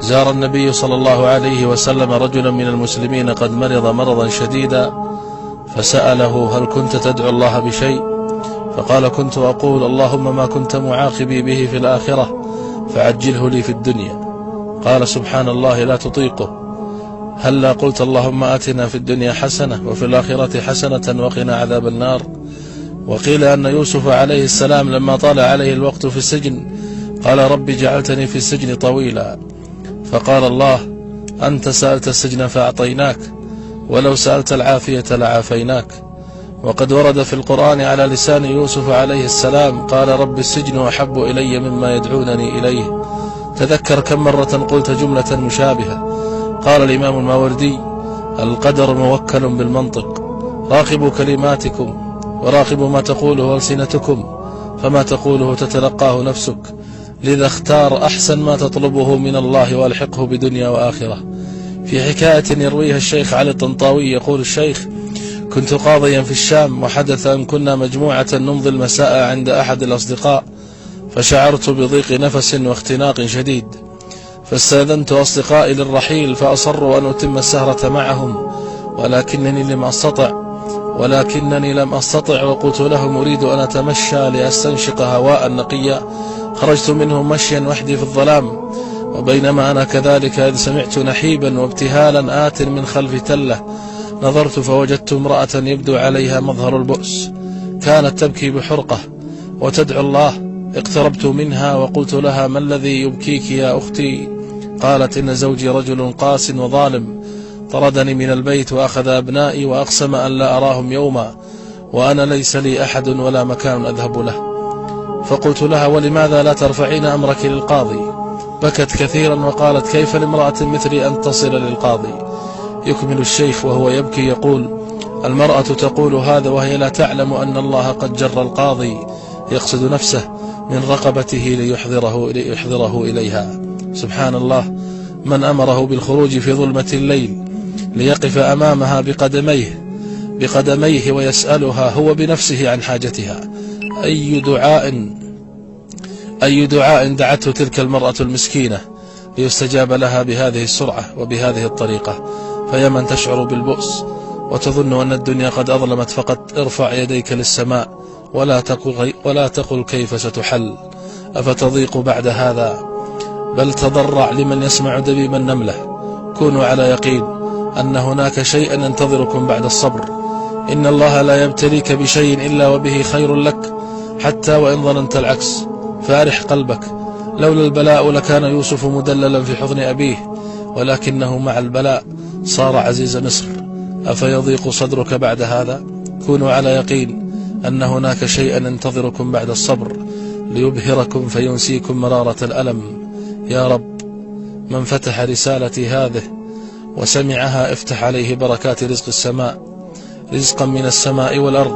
زار النبي صلى الله عليه وسلم رجلا من المسلمين قد مرض مرضا شديدا، فسأله: هل كنت تدعو الله بشيء؟ فقال: كنت أقول: اللهم ما كنت معاقبي به في الآخرة فعجله لي في الدنيا. قال: سبحان الله، لا تطيقه. هلا قلت: اللهم آتنا في الدنيا حسنة وفي الآخرة حسنة وقنا عذاب النار. وقيل أن يوسف عليه السلام لما طال عليه الوقت في السجن قال: رب جعلتني في السجن طويلا. فقال الله: أنت سألت السجن فأعطيناك، ولو سألت العافية لعافيناك. وقد ورد في القرآن على لسان يوسف عليه السلام: قال: رب السجن أحب إلي مما يدعونني إليه. تذكر كم مرة قلت جملة مشابهة. قال الإمام الماوردي: القدر موكل بالمنطق، راقبوا كلماتكم وراقبوا ما تقوله ألسنتكم، فما تقوله تتلقاه نفسك، لذا اختار أحسن ما تطلبه من الله والحقه بدنيا وآخرة. في حكاية يرويها الشيخ علي الطنطاوي يقول الشيخ: كنت قاضيا في الشام، وحدث أن كنا مجموعة نمضي المساء عند أحد الأصدقاء، فشعرت بضيق نفس واختناق شديد، فاستأذنت أصدقائي للرحيل، فأصروا أن أتم السهرة معهم، ولكنني لم أستطع، وقلت لهم: أريد أن أتمشى لأستنشق هواء نقيا. خرجت منهم مشيا وحدي في الظلام، وبينما أنا كذلك إذ سمعت نحيبا وابتهالا آت من خلف تلة. نظرت فوجدت امرأة يبدو عليها مظهر البؤس، كانت تبكي بحرقة وتدعو الله. اقتربت منها وقلت لها: ما الذي يبكيك يا أختي؟ قالت: إن زوجي رجل قاس وظالم، طردني من البيت وأخذ أبنائي وأقسم أن لا أراهم يوما، وأنا ليس لي أحد ولا مكان أذهب له. فقلت لها: ولماذا لا ترفعين أمرك للقاضي؟ بكت كثيرا وقالت: كيف لامرأة مثلي أن تصل للقاضي؟ يكمل الشيخ وهو يبكي يقول: المرأة تقول هذا وهي لا تعلم أن الله قد جر القاضي، يقصد نفسه، من رقبته ليحضره إليها. سبحان الله، من أمره بالخروج في ظلمة الليل ليقف أمامها بقدميه ويسألها هو بنفسه عن حاجتها. أي دعاء دعته تلك المرأة المسكينة ليستجاب لها بهذه السرعة وبهذه الطريقة. فيا من تشعر بالبؤس وتظن أن الدنيا قد أظلمت، فقط ارفع يديك للسماء ولا تقل كيف ستحل، أفتضيق بعد هذا؟ بل تضرع لمن يسمع دبيب النملة. كونوا على يقين أن هناك شيئا ينتظركم بعد الصبر. إن الله لا يبتليك بشيء إلا وبه خير لك، حتى وإن ظننت العكس، فارح قلبك. لولا البلاء لكان يوسف مدللا في حضن أبيه، ولكنه مع البلاء صار عزيز مصر. أفيضيق صدرك بعد هذا؟ كونوا على يقين أن هناك شيئا ينتظركم بعد الصبر ليبهركم فينسيكم مرارة الألم. يا رب، من فتح رسالتي هذه وسمعها افتح عليه بركات رزق السماء، رزقا من السماء والأرض،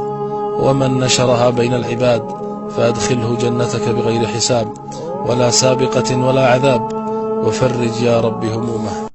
ومن نشرها بين العباد فأدخله جنتك بغير حساب ولا سابقة ولا عذاب، وفرج يا رب همومه.